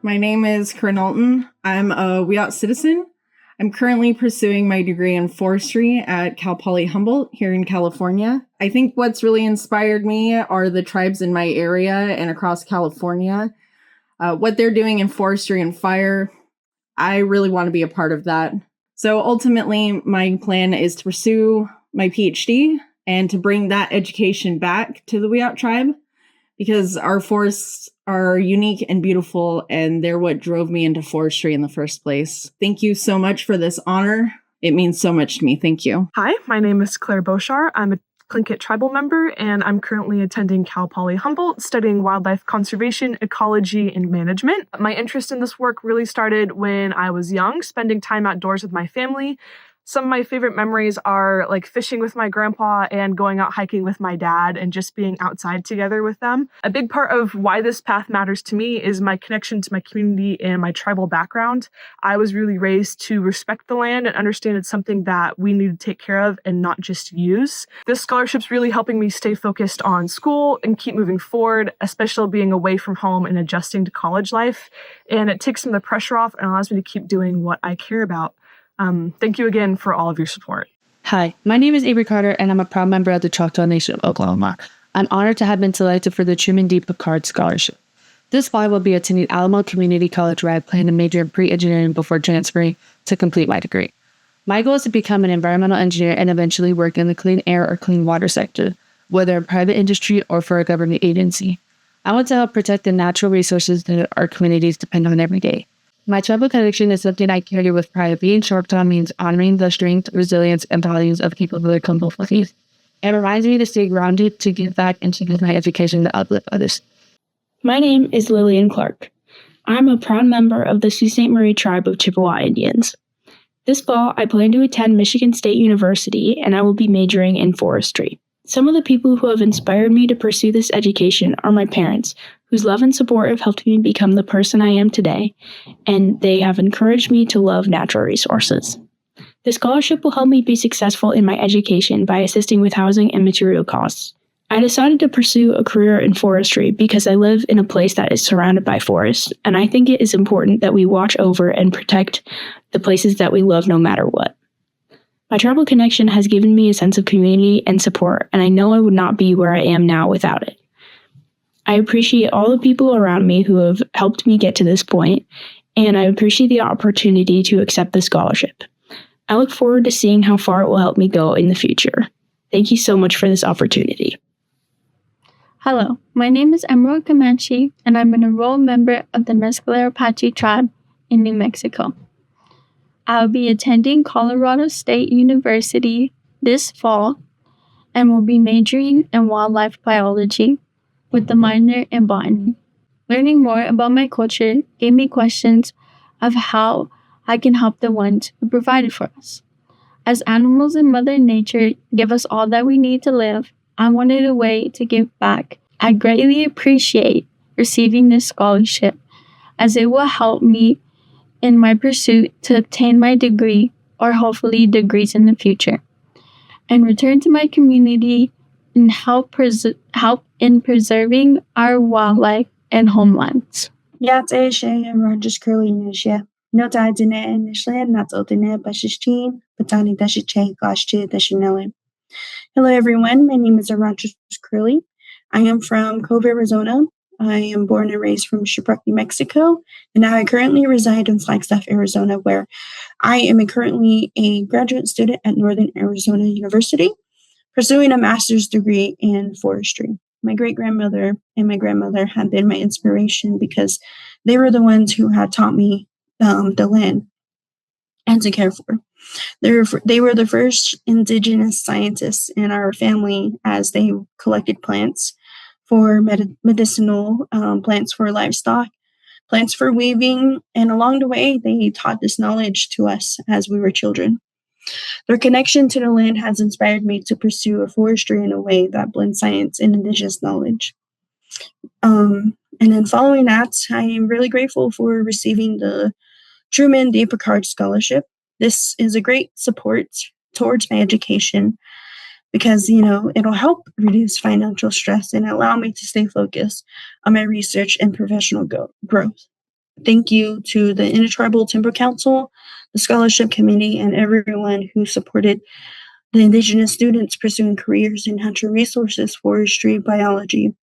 My name is Corinne Alton. I'm a WIOT citizen. I'm currently pursuing my degree in forestry at Cal Poly Humboldt here in California. I think what's really inspired me are the tribes in my area and across California. What they're doing in forestry and fire, I really want to be a part of that. So ultimately, my plan is to pursue my PhD and to bring that education back to the WIOT tribe, because our forests are unique and beautiful, and they're what drove me into forestry in the first place. Thank you so much for this honor. It means so much to me. Thank you. Hi, my name is Claire Beauchar. I'm a Tlingit tribal member, and I'm currently attending Cal Poly Humboldt, studying wildlife conservation, ecology, and management. My interest in this work really started when I was young, spending time outdoors with my family. Some of my favorite memories are like fishing with my grandpa and going out hiking with my dad and just being outside together with them. A big part of why this path matters to me is my connection to my community and my tribal background. I was really raised to respect the land and understand it's something that we need to take care of and not just use. This scholarship's really helping me stay focused on school and keep moving forward, especially being away from home and adjusting to college life. And it takes some of the pressure off and allows me to keep doing what I care about. Thank you again for all of your support. Hi, my name is Avery Carter, and I'm a proud member of the Choctaw Nation of Oklahoma. I'm honored to have been selected for the Truman D. Picard Scholarship. This fall I will be attending Alamo Community College, where I plan to major in pre-engineering before transferring to complete my degree. My goal is to become an environmental engineer and eventually work in the clean air or clean water sector, whether in private industry or for a government agency. I want to help protect the natural resources that our communities depend on every day. My tribal connection is something I carry with pride. Being Choctaw means honoring the strength, resilience, and values of people who come before us. It reminds me to stay grounded, to give back, and to use my education to uplift others. My name is Lillian Clark. I'm a proud member of the Sault Ste. Marie tribe of Chippewa Indians. This fall, I plan to attend Michigan State University, and I will be majoring in forestry. Some of the people who have inspired me to pursue this education are my parents, whose love and support have helped me become the person I am today, and they have encouraged me to love natural resources. The scholarship will help me be successful in my education by assisting with housing and material costs. I decided to pursue a career in forestry because I live in a place that is surrounded by forests, and I think it is important that we watch over and protect the places that we love no matter what. My tribal connection has given me a sense of community and support, and I know I would not be where I am now without it. I appreciate all the people around me who have helped me get to this point, and I appreciate the opportunity to accept the scholarship. I look forward to seeing how far it will help me go in the future. Thank you so much for this opportunity. Hello, my name is Emerald Comanche, and I'm an enrolled member of the Mescalero Apache tribe in New Mexico. I'll be attending Colorado State University this fall and will be majoring in wildlife biology with a minor in botany. Learning more about my culture gave me questions of how I can help the ones who provided for us. As animals and Mother Nature give us all that we need to live, I wanted a way to give back. I greatly appreciate receiving this scholarship, as it will help me in my pursuit to obtain my degree, or hopefully degrees in the future, and return to my community and help in preserving our wildlife and homelands. Yatshe and Rogers Curly Nusha. No Dine initially not Odine Bashishteen, but Dani Dashiche Gashche Dashinelli. Hello everyone, my name is Rogers Curly. I am from Cove, Arizona. I am born and raised from Shiprock, New Mexico, and now I currently reside in Flagstaff, Arizona, where I am currently a graduate student at Northern Arizona University, pursuing a master's degree in forestry. My great-grandmother and my grandmother have been my inspiration because they were the ones who had taught me the land and to care for. They were the first indigenous scientists in our family, as they collected plants for medicinal plants for livestock, plants for weaving, and along the way, they taught this knowledge to us as we were children. Their connection to the land has inspired me to pursue a forestry in a way that blends science and indigenous knowledge. And then following that, I am really grateful for receiving the Truman D. Picard Scholarship. This is a great support towards my education because, it'll help reduce financial stress and allow me to stay focused on my research and professional growth. Thank you to the Intertribal Timber Council, the Scholarship Committee, and everyone who supported the Indigenous students pursuing careers in natural resources, forestry, biology.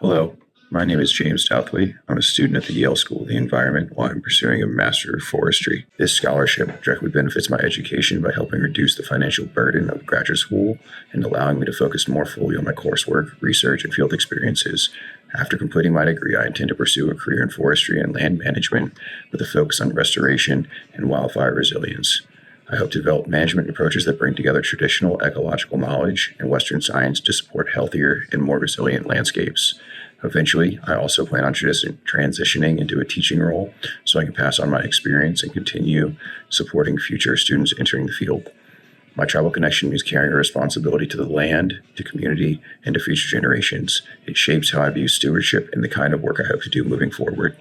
Hello, my name is James Douthwaite. I'm a student at the Yale School of the Environment while I'm pursuing a Master of Forestry. This scholarship directly benefits my education by helping reduce the financial burden of graduate school and allowing me to focus more fully on my coursework, research, and field experiences. After completing my degree, I intend to pursue a career in forestry and land management with a focus on restoration and wildfire resilience. I hope to develop management approaches that bring together traditional ecological knowledge and Western science to support healthier and more resilient landscapes. Eventually, I also plan on transitioning into a teaching role so I can pass on my experience and continue supporting future students entering the field. My tribal connection means carrying a responsibility to the land, to community, and to future generations. It shapes how I view stewardship and the kind of work I hope to do moving forward.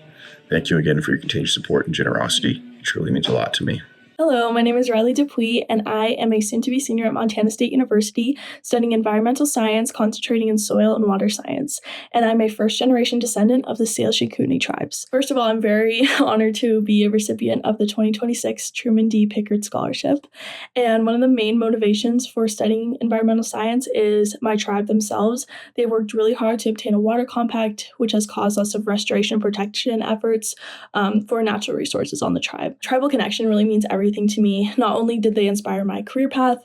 Thank you again for your continued support and generosity. It truly means a lot to me. Hello, my name is Riley Dupuy, and I am a soon-to-be senior at Montana State University, studying environmental science, concentrating in soil and water science, and I'm a first-generation descendant of the Salish Kootenai tribes. First of all, I'm very honored to be a recipient of the 2026 Truman D. Picard Scholarship, and one of the main motivations for studying environmental science is my tribe themselves. They worked really hard to obtain a water compact, which has caused lots of restoration and protection efforts for natural resources on the tribe. Tribal connection really means everything to me. Not only did they inspire my career path,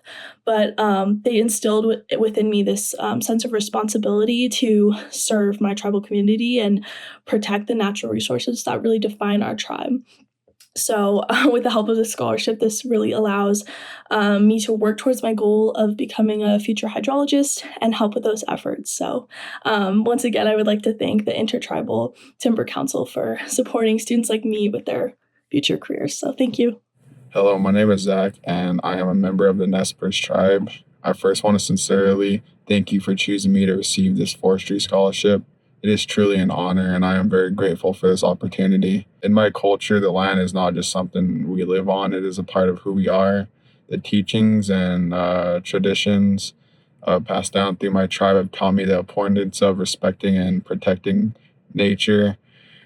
but they instilled within me this sense of responsibility to serve my tribal community and protect the natural resources that really define our tribe. So with the help of the scholarship, this really allows me to work towards my goal of becoming a future hydrologist and help with those efforts. So once again, I would like to thank the Intertribal Timber Council for supporting students like me with their future careers. So thank you. Hello, my name is Zach, and I am a member of the Nez Perce tribe. I first want to sincerely thank you for choosing me to receive this forestry scholarship. It is truly an honor, and I am very grateful for this opportunity. In my culture, the land is not just something we live on, it is a part of who we are. The teachings and traditions passed down through my tribe have taught me the importance of respecting and protecting nature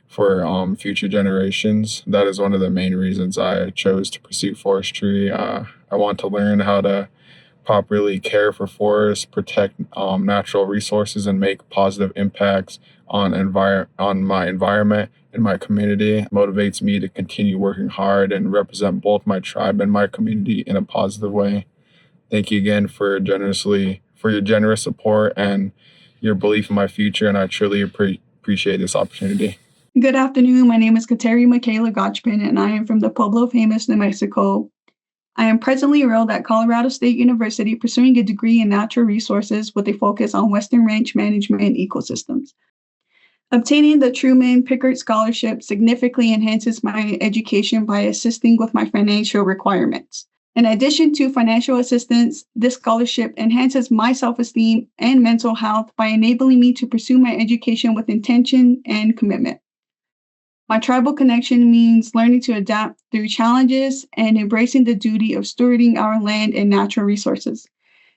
for future generations. That is one of the main reasons I chose to pursue forestry. I want to learn how to properly care for forests, protect natural resources, and make positive impacts on my environment and my community. It motivates me to continue working hard and represent both my tribe and my community in a positive way. Thank you again for your generous support and your belief in my future, and I truly appreciate this opportunity. Good afternoon. My name is Kateri Michaela Gotchman, and I am from the Pueblo of Jemez, New Mexico. I am presently enrolled at Colorado State University pursuing a degree in natural resources with a focus on Western range management and ecosystems. Obtaining the Truman Picard Scholarship significantly enhances my education by assisting with my financial requirements. In addition to financial assistance, this scholarship enhances my self-esteem and mental health by enabling me to pursue my education with intention and commitment. My tribal connection means learning to adapt through challenges and embracing the duty of stewarding our land and natural resources.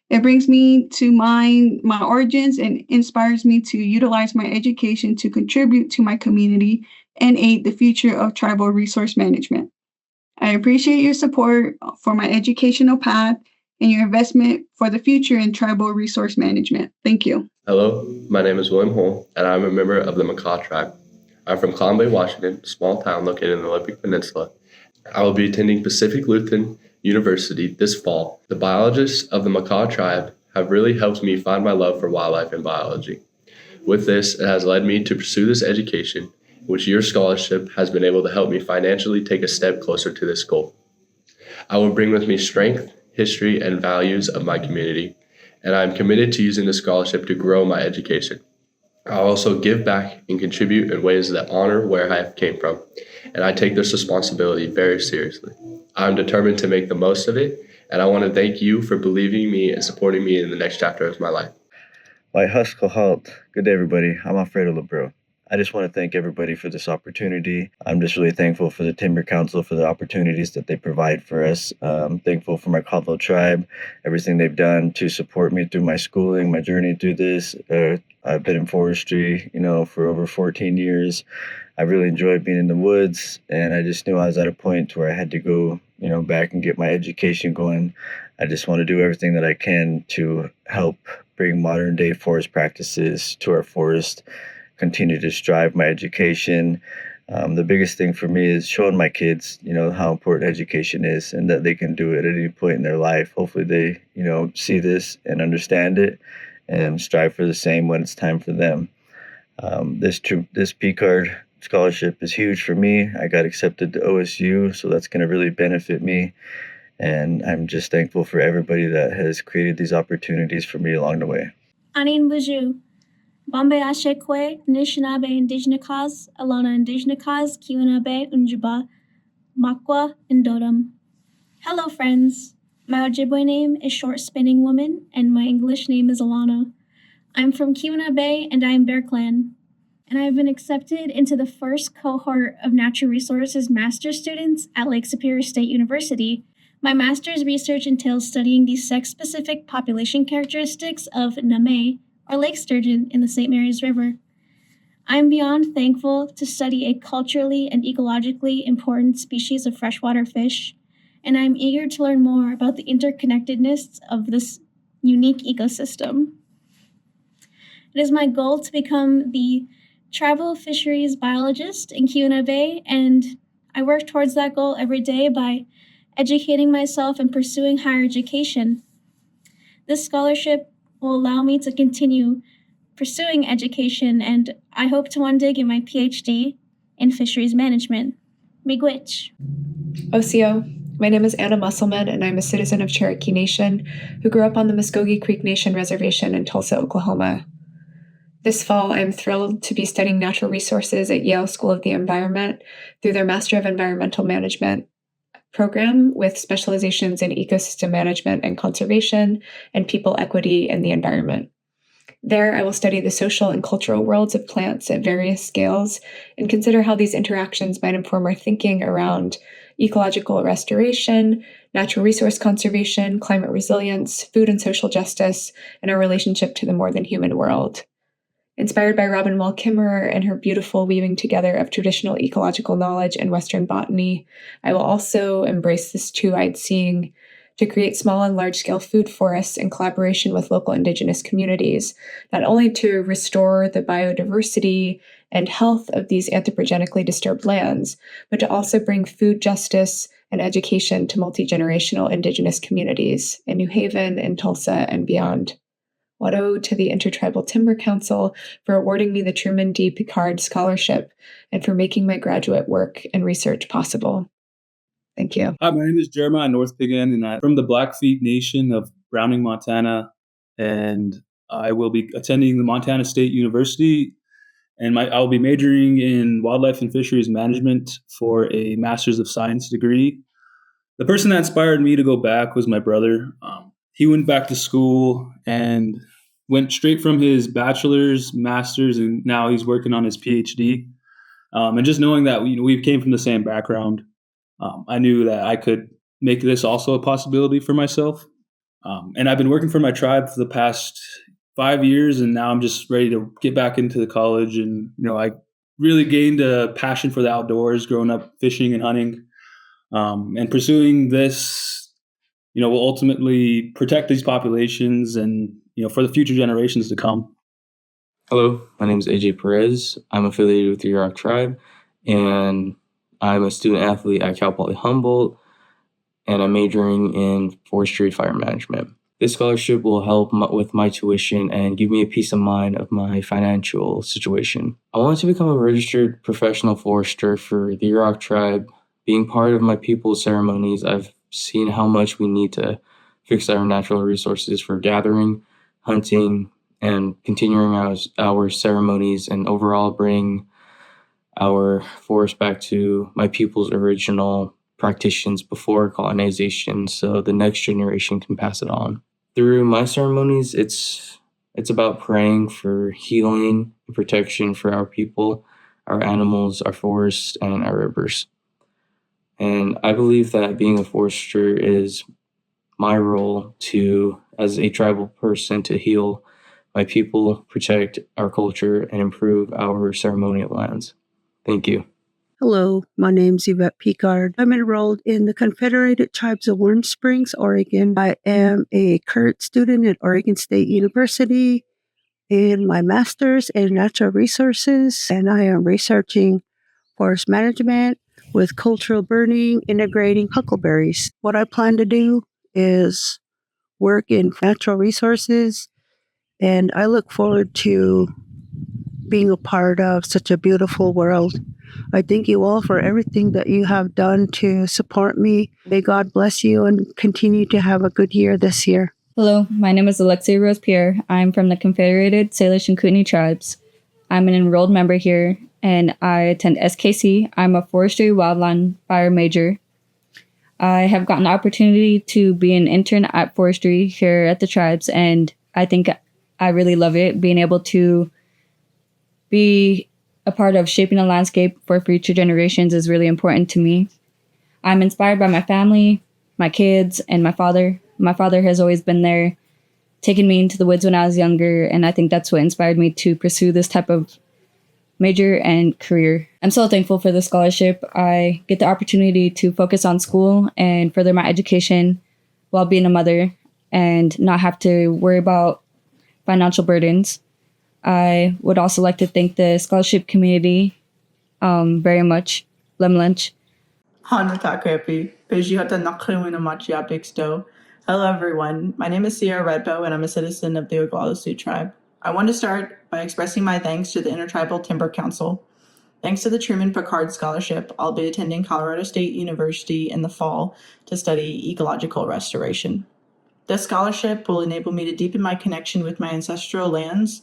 It brings me to mind my origins and inspires me to utilize my education to contribute to my community and aid the future of tribal resource management. I appreciate your support for my educational path and your investment for the future in tribal resource management. Thank you. Hello, my name is William Hull, and I'm a member of the Macaw tribe. I'm from Conway, Washington, a small town located in the Olympic Peninsula. I will be attending Pacific Lutheran University this fall. The biologists of the Macaw tribe have really helped me find my love for wildlife and biology. With this, it has led me to pursue this education, which your scholarship has been able to help me financially take a step closer to this goal. I will bring with me strength, history, and values of my community, and I am committed to using the scholarship to grow my education. I'll also give back and contribute in ways that honor where I came from, and I take this responsibility very seriously. I'm determined to make the most of it, and I want to thank you for believing in me and supporting me in the next chapter of my life. Like Huskell Halt. Good day, everybody. I'm Alfredo Lebreau. I just want to thank everybody for this opportunity. I'm just really thankful for the Timber Council for the opportunities that they provide for us. I'm thankful for my Caldwell tribe, everything they've done to support me through my schooling, my journey through this. I've been in forestry, for over 14 years. I really enjoyed being in the woods, and I just knew I was at a point where I had to go, back and get my education going. I just want to do everything that I can to help bring modern day forest practices to our forest, continue to strive my education. The biggest thing for me is showing my kids, how important education is and that they can do it at any point in their life. Hopefully they, see this and understand it and strive for the same when it's time for them. This Picard scholarship is huge for me. I got accepted to OSU, so that's going to really benefit me. And I'm just thankful for everybody that has created these opportunities for me along the way. Anin Baju, Bombay Ashekwe, Anishinaabe Indigenous, Alana Indigenous, Kiwanabe, Unjuba, Makwa, and Dodam. Hello, friends. My Ojibwe name is Short Spinning Woman, and my English name is Alana. I'm from Kiwanabe, and I am Bear Clan. And I have been accepted into the first cohort of Natural Resources Master's students at Lake Superior State University. My master's research entails studying the sex-specific population characteristics of Name, or lake sturgeon, in the St. Mary's River. I am beyond thankful to study a culturally and ecologically important species of freshwater fish, and I am eager to learn more about the interconnectedness of this unique ecosystem. It is my goal to become the tribal fisheries biologist in Kiuna Bay, and I work towards that goal every day by educating myself and pursuing higher education. This scholarship will allow me to continue pursuing education, and I hope to one day get my PhD in fisheries management. Miigwech. Osio. My name is Anna Musselman, and I'm a citizen of Cherokee Nation who grew up on the Muskogee Creek Nation Reservation in Tulsa, Oklahoma. This fall, I'm thrilled to be studying natural resources at Yale School of the Environment through their Master of Environmental Management program with specializations in ecosystem management and conservation and people equity in the environment. There, I will study the social and cultural worlds of plants at various scales and consider how these interactions might inform our thinking around ecological restoration, natural resource conservation, climate resilience, food and social justice, and our relationship to the more than human world. Inspired by Robin Wall Kimmerer and her beautiful weaving together of traditional ecological knowledge and Western botany, I will also embrace this two-eyed seeing to create small and large-scale food forests in collaboration with local Indigenous communities, not only to restore the biodiversity and health of these anthropogenically disturbed lands, but to also bring food justice and education to multi-generational Indigenous communities in New Haven, in Tulsa, and beyond. What ode to the Intertribal Timber Council for awarding me the Truman D. Picard Scholarship and for making my graduate work and research possible. Thank you. Hi, my name is Jeremiah North Pigan, and I'm from the Blackfeet Nation of Browning, Montana, and I will be attending the Montana State University, and I'll be majoring in wildlife and fisheries management for a Master's of Science degree. The person that inspired me to go back was my brother. He went back to school and went straight from his bachelor's, master's, and now he's working on his PhD. And just knowing that we came from the same background, I knew that I could make this also a possibility for myself. And I've been working for my tribe for the past 5 years, and now I'm just ready to get back into the college. And I really gained a passion for the outdoors growing up fishing and hunting, and pursuing this will ultimately protect these populations and, for the future generations to come. Hello, my name is AJ Perez. I'm affiliated with the Yurok tribe, and I'm a student athlete at Cal Poly Humboldt, and I'm majoring in forestry fire management. This scholarship will help with my tuition and give me a peace of mind of my financial situation. I wanted to become a registered professional forester for the Yurok tribe. Being part of my people's ceremonies, I've seen how much we need to fix our natural resources for gathering, hunting, and continuing our ceremonies, and overall bring our forest back to my people's original practitioners before colonization, so the next generation can pass it on. Through my ceremonies, it's It's about praying for healing and protection for our people, our animals, our forests, and our rivers. And I believe that being a forester is my role to, as a tribal person, to heal my people, protect our culture, and improve our ceremonial lands. Thank you. Hello, my name's Yvette Picard. I'm enrolled in the Confederated Tribes of Warm Springs, Oregon. I am a current student at Oregon State University in my master's in natural resources, and I am researching forest management with cultural burning, integrating huckleberries. What I plan to do is work in natural resources, and I look forward to being a part of such a beautiful world. I thank you all for everything that you have done to support me. May God bless you and continue to have a good year this year. Hello, my name is Alexia Rose Pierre. I'm from the Confederated Salish and Kootenai Tribes. I'm an enrolled member here, and I attend SKC. I'm a forestry wildland fire major. I have gotten the opportunity to be an intern at forestry here at the tribes, and I think I really love it, being able to be a part of shaping a landscape for future generations is really important to me. I'm inspired by my family, my kids, and my father. My father has always been there, taking me into the woods when I was younger, and I think that's what inspired me to pursue this type of major and career. I'm so thankful for the scholarship. I get the opportunity to focus on school and further my education while being a mother and not have to worry about financial burdens. I would also like to thank the scholarship community very much. Lemlunch. Hello everyone, my name is Sierra Redbow and I'm a citizen of the Oglala Sioux tribe. I want to start by expressing my thanks to the Intertribal Timber Council. Thanks to the Truman Picard Scholarship, I'll be attending Colorado State University in the fall to study ecological restoration. This scholarship will enable me to deepen my connection with my ancestral lands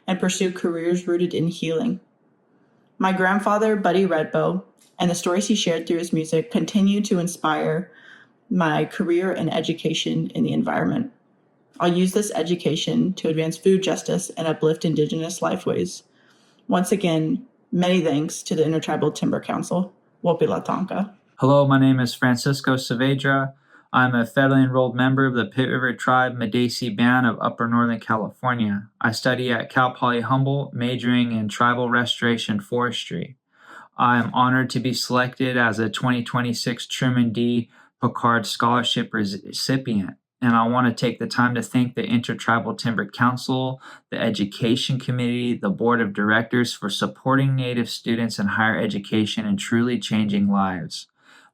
and pursue careers rooted in healing. My grandfather, Buddy Redbow, and the stories he shared through his music continue to inspire my career and education in the environment. I'll use this education to advance food justice and uplift Indigenous lifeways. Once again, many thanks to the Intertribal Timber Council. Wopila Tonka. Hello, my name is Francisco Saavedra. I'm a federally enrolled member of the Pit River Tribe Medici Band of Upper Northern California. I study at Cal Poly Humboldt, majoring in tribal restoration forestry. I am honored to be selected as a 2026 Truman D. Picard Scholarship recipient, and I want to take the time to thank the Intertribal Timber Council, the Education Committee, the Board of Directors for supporting Native students in higher education and truly changing lives.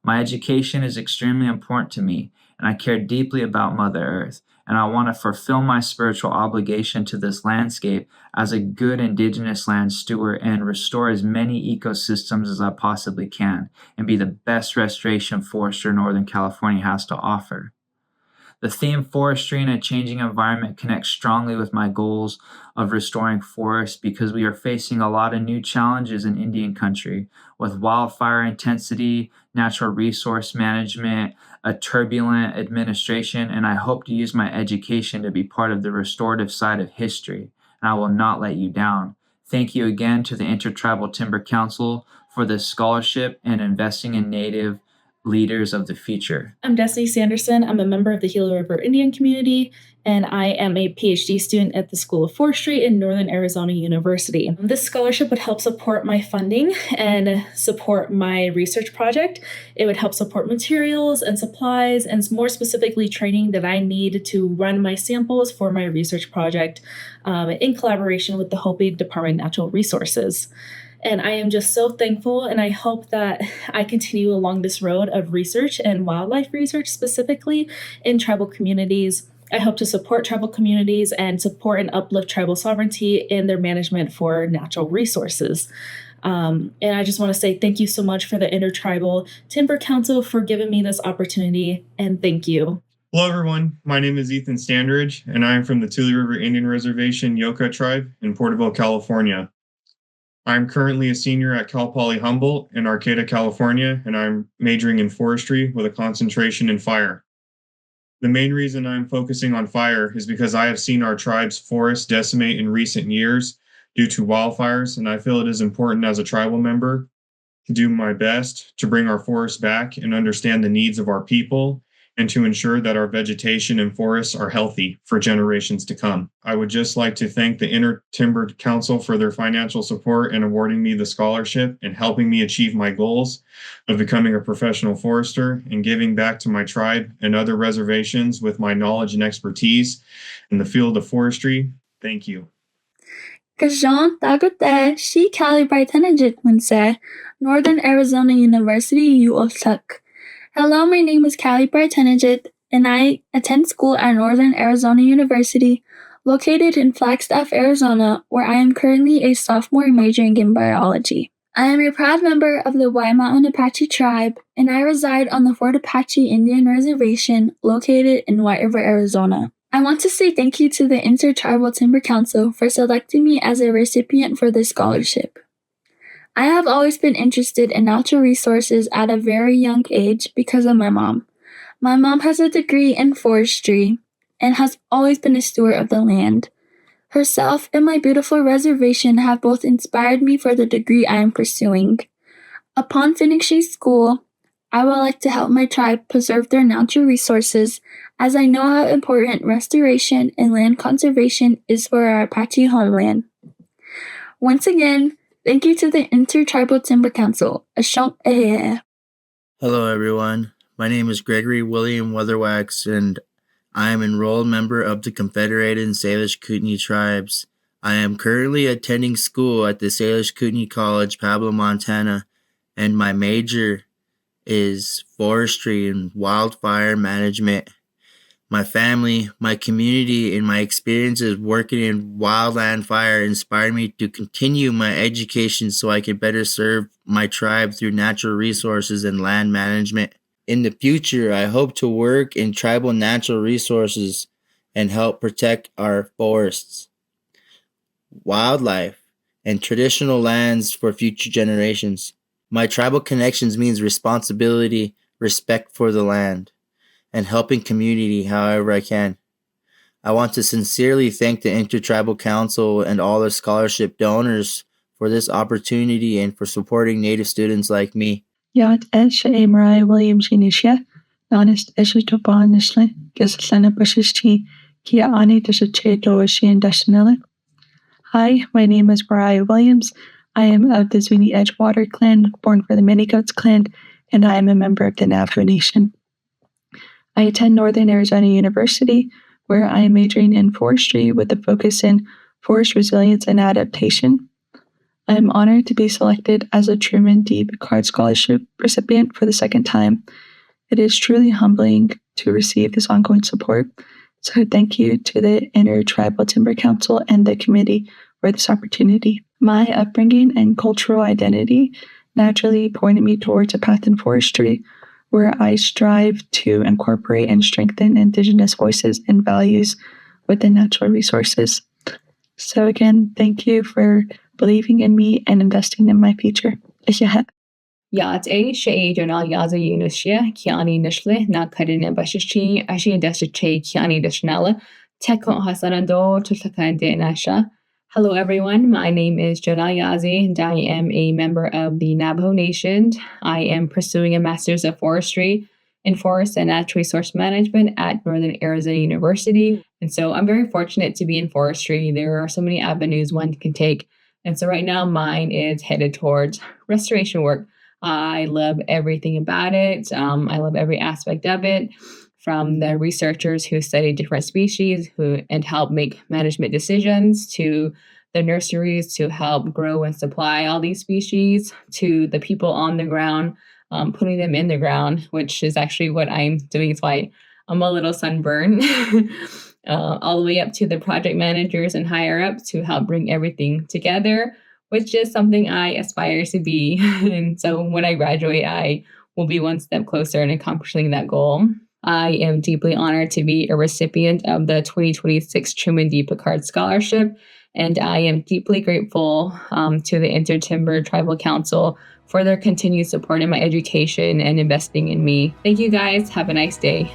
My education is extremely important to me, and I care deeply about Mother Earth, and I want to fulfill my spiritual obligation to this landscape as a good Indigenous land steward and restore as many ecosystems as I possibly can and be the best restoration forester Northern California has to offer. The theme forestry in a changing environment connects strongly with my goals of restoring forests because we are facing a lot of new challenges in Indian country with wildfire intensity, natural resource management, a turbulent administration, and I hope to use my education to be part of the restorative side of history, and I will not let you down. Thank you again to the Intertribal Timber Council for this scholarship and investing in Native leaders of the future. I'm Destiny Sanderson. I'm a member of the Gila River Indian community, and I am a PhD student at the School of Forestry in Northern Arizona University. This scholarship would help support my funding and support my research project. It would help support materials and supplies, and more specifically training that I need to run my samples for my research project in collaboration with the Hopi Department of Natural Resources. And I am just so thankful, and I hope that I continue along this road of research and wildlife research specifically in tribal communities. I hope to support tribal communities and support and uplift tribal sovereignty in their management for natural resources. And I just want to say thank you so much for the Intertribal Timber Council for giving me this opportunity, and thank you. Hello, everyone. My name is Ethan Standridge, and I am from the Tule River Indian Reservation Yoka Tribe in Porterville, California. I'm currently a senior at Cal Poly Humboldt in Arcata, California, and I'm majoring in forestry with a concentration in fire. The main reason I'm focusing on fire is because I have seen our tribe's forests decimate in recent years due to wildfires, and I feel it is important as a tribal member to do my best to bring our forests back and understand the needs of our people and to ensure that our vegetation and forests are healthy for generations to come. I would just like to thank the Inter-Timber Council for their financial support and awarding me the scholarship and helping me achieve my goals of becoming a professional forester and giving back to my tribe and other reservations with my knowledge and expertise in the field of forestry. Thank you. Kajan Dagute, she Calibratenajit Winse, Northern Arizona University, UOSUC. Hello, my name is Callie Braitenajit, and I attend school at Northern Arizona University, located in Flagstaff, Arizona, where I am currently a sophomore majoring in biology. I am a proud member of the White Mountain Apache tribe, and I reside on the Fort Apache Indian Reservation, located in White River, Arizona. I want to say thank you to the Intertribal Timber Council for selecting me as a recipient for this scholarship. I have always been interested in natural resources at a very young age because of my mom. My mom has a degree in forestry and has always been a steward of the land. Herself and my beautiful reservation have both inspired me for the degree I am pursuing. Upon finishing school, I would like to help my tribe preserve their natural resources, as I know how important restoration and land conservation is for our Apache homeland. Once again, thank you to the Intertribal Timber Council. Hello, everyone. My name is Gregory William Weatherwax, and I am an enrolled member of the Confederated and Salish Kootenai tribes. I am currently attending school at the Salish Kootenai College, Pablo, Montana, and my major is forestry and wildfire management. My family, my community, and my experiences working in wildland fire inspired me to continue my education so I could better serve my tribe through natural resources and land management. In the future, I hope to work in tribal natural resources and help protect our forests, wildlife, and traditional lands for future generations. My tribal connections means responsibility, respect for the land, and helping community however I can. I want to sincerely thank the Intertribal Council and all the scholarship donors for this opportunity and for supporting Native students like me. Yat Esh Mariah Williams Unisha, Honest Eshitopan Nishle, Gaslana Bushishti, Kia Ani Dashache Doashi and Dashanella. Hi, my name is Mariah Williams. I am of the Zuni Edgewater clan, born for the Many Goats clan, and I am a member of the Navajo Nation. I attend Northern Arizona University, where I am majoring in forestry with a focus in forest resilience and adaptation. I am honored to be selected as a Truman D. Picard Scholarship recipient for the second time. It is truly humbling to receive this ongoing support, so thank you to the Intertribal Timber Council and the committee for this opportunity. My upbringing and cultural identity naturally pointed me towards a path in forestry, where I strive to incorporate and strengthen Indigenous voices and values within natural resources. So again, thank you for believing in me and investing in my future. Yat A Shay Jonal Yaza Unushia, Kiani Nishle, Nakadin Bashichi, Ashi Dashiche, Kiani Dashnala, Tekon Hasanado, Tutakande Nasha. Hello, everyone. My name is Jonal Yazi, and I am a member of the Navajo Nation. I am pursuing a Master's of Forestry in Forest and Natural Resource Management at Northern Arizona University. And so I'm very fortunate to be in forestry. There are so many avenues one can take. And so right now mine is headed towards restoration work. I love everything about it. I love every aspect of it, from the researchers who study different species and help make management decisions, to the nurseries to help grow and supply all these species, to the people on the ground, putting them in the ground, which is actually what I'm doing. It's why I'm a little sunburned. All the way up to the project managers and higher up to help bring everything together, which is something I aspire to be. And so when I graduate, I will be one step closer in accomplishing that goal. I am deeply honored to be a recipient of the 2026 Truman D. Picard Scholarship, and I am deeply grateful to the Intertimber Tribal Council for their continued support in my education and investing in me. Thank you guys. Have a nice day.